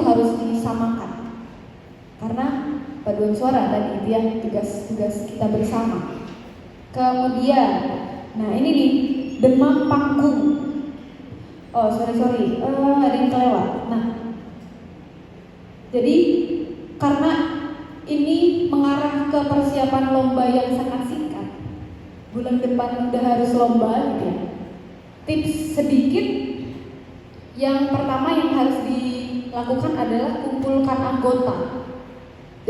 harus disamakan. Karena paduan suara tadi itu ya tugas kita bersama. Kemudian, nah ini nih demam panggung. Oh sorry, ada yang kelewat. Nah, jadi karena ini mengarah ke persiapan lomba yang sangat singkat, bulan depan udah harus lomba gitu ya. Tips sedikit, yang pertama yang harus dilakukan adalah kumpulkan anggota.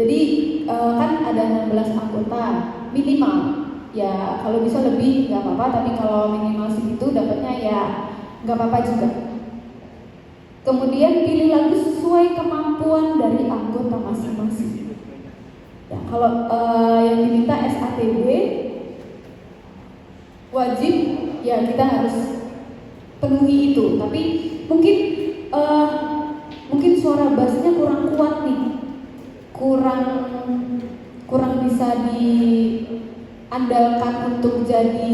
Jadi kan ada 16 anggota minimal. Ya kalau bisa lebih nggak apa-apa, tapi kalau minimal segitu dapatnya ya nggak apa-apa juga. Kemudian pilih lagu sesuai kemampuan dari anggota masing-masing. Ya, kalau yang diminta SATB wajib ya kita harus penuhi itu. Tapi mungkin suara bassnya kurang kuat nih, kurang bisa diandalkan untuk jadi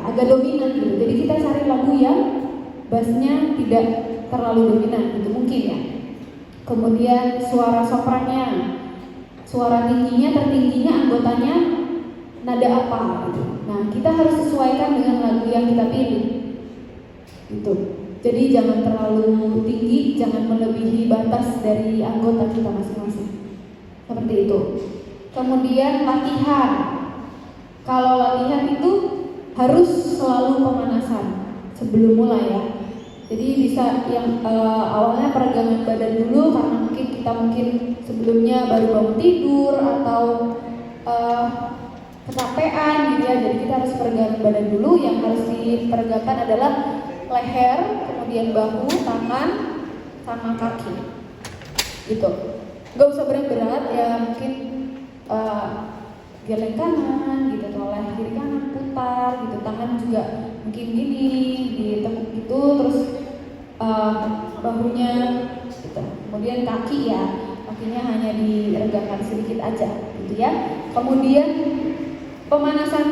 agak dominan gitu. Jadi kita cari lagu yang bassnya tidak terlalu dominan gitu mungkin ya. Kemudian suara soprannya, suara tingginya, tertingginya anggotanya nada apa gitu. Nah kita harus sesuaikan dengan lagu yang kita pilih gitu. Jadi jangan terlalu tinggi, jangan melebihi batas dari anggota kita masing-masing. Seperti itu. Kemudian latihan. Kalau latihan itu harus selalu pemanasan sebelum mulai ya. Jadi bisa yang awalnya peregangan badan dulu karena kita sebelumnya baru bangun tidur atau kecapean gitu ya. Jadi kita harus peregangan badan dulu. Yang harus diperegangkan adalah leher, kemudian bahu, tangan, sama kaki gitu. Gak usah berat-berat ya, mungkin geleng kanan gitu, toleh kiri kanan, putar gitu. Tangan juga mungkin gini, ditekuk gitu, terus bahunya gitu. Kemudian kaki ya, kakinya hanya diregangkan sedikit aja gitu ya. Kemudian pemanasan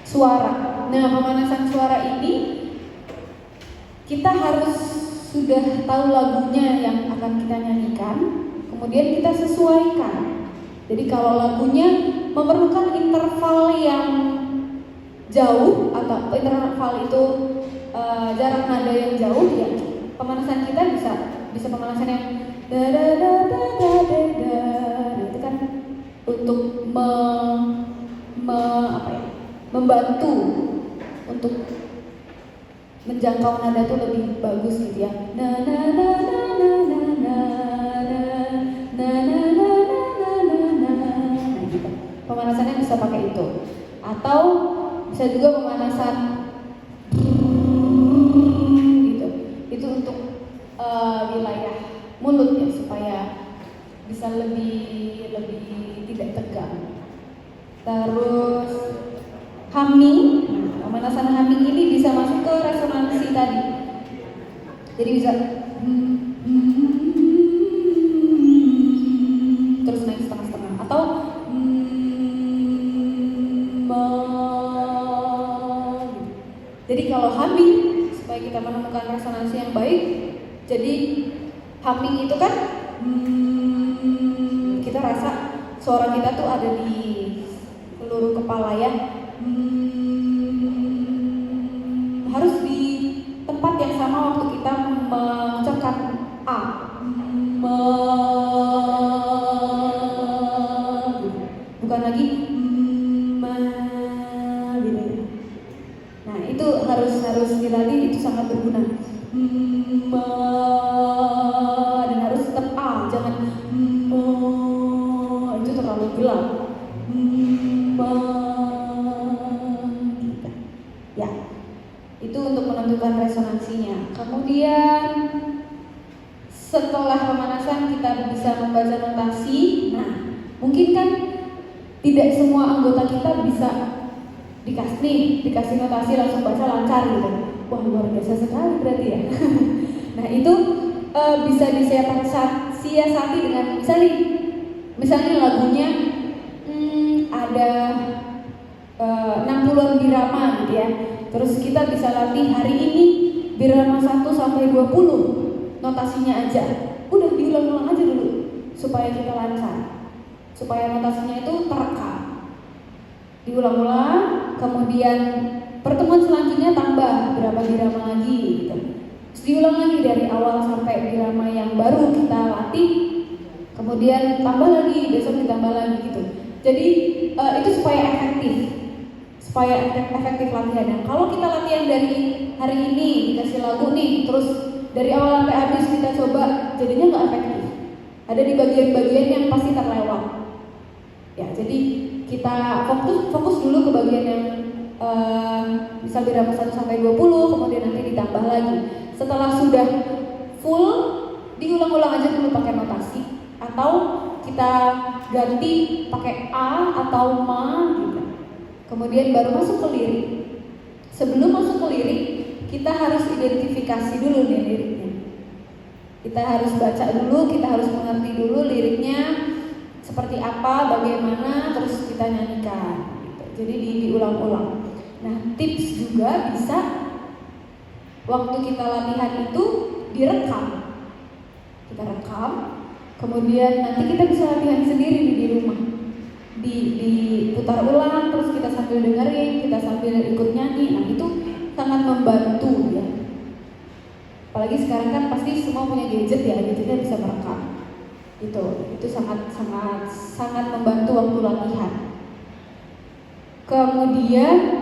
suara. Nah, pemanasan suara ini kita harus sudah tahu lagunya yang akan kita nyanyikan, kemudian kita sesuaikan. Jadi kalau lagunya memerlukan interval yang jauh atau interval itu jarak nada yang jauh ya, pemanasan kita bisa pemanasan yang da da da da da da da. Itu kan untuk membantu untuk menjangkau nada tuh lebih bagus gitu ya. Na na na na na na na na na na na na gitu. Pemanasannya bisa pakai itu. Atau bisa juga pemanasan gitu. Itu untuk wilayah mulut ya, supaya bisa lebih tidak tegang. Terus humming. Pemanasan humming ini bisa masuk ke resonansi tadi. Jadi bisa terus naik setengah-setengah atau jadi kalau humming supaya kita menemukan resonansi yang baik, jadi humming itu kan kita rasa suara kita tuh ada di seluruh kepala ya. Harus di tempat yang sama waktu kita mengucapkan A. Bukan lagi gitu. Nah itu harus dilatih, itu sangat berguna. Dan harus tetap A, jangan itu terlalu gelap. Ya. Itu untuk menentukan resonansinya. Kemudian setelah pemanasan kita bisa membaca notasi. Nah, mungkin kan tidak semua anggota kita bisa dikasih notasi langsung baca lancar gitu. Wah luar biasa sekali berarti ya. Nah itu bisa disiasati dengan misalnya lagunya ada 60-an birama gitu ya. Terus kita bisa latih hari ini birama 1 sampai 20 notasinya aja. supaya kita lancar, supaya notasinya itu terekam. Diulang-ulang, kemudian pertemuan selanjutnya tambah berapa birama lagi gitu. Terus diulang lagi dari awal sampai birama yang baru kita latih, kemudian tambah lagi, besok ditambah lagi gitu. Jadi itu supaya efektif latihannya. Kalau kita latihan dari hari ini dikasih lagu nih, terus dari awal sampai habis kita coba, jadinya nggak efektif. Ada di bagian-bagian yang pasti terlewat. Ya, jadi kita fokus dulu ke bagian yang misal birama 1 sampai 20, kemudian nanti ditambah lagi. Setelah sudah full, diulang-ulang aja dulu pakai notasi, atau kita ganti pakai a atau ma gitu. Kemudian baru masuk ke lirik. Sebelum masuk ke lirik, kita harus identifikasi dulu nih liriknya. Kita harus baca dulu, kita harus mengerti dulu liriknya seperti apa, bagaimana, terus kita nyanyikan gitu. Jadi diulang-ulang. Nah, tips juga bisa waktu kita latihan itu direkam. Kita rekam, kemudian nanti kita bisa latihan sendiri di rumah. Diputar ulang, terus kita sambil dengerin, kita sambil ikut nyanyi. Nah, itu sangat membantu ya. Apalagi sekarang kan pasti semua punya gadget ya, gadgetnya bisa merekam. Itu sangat membantu waktu latihan. Kemudian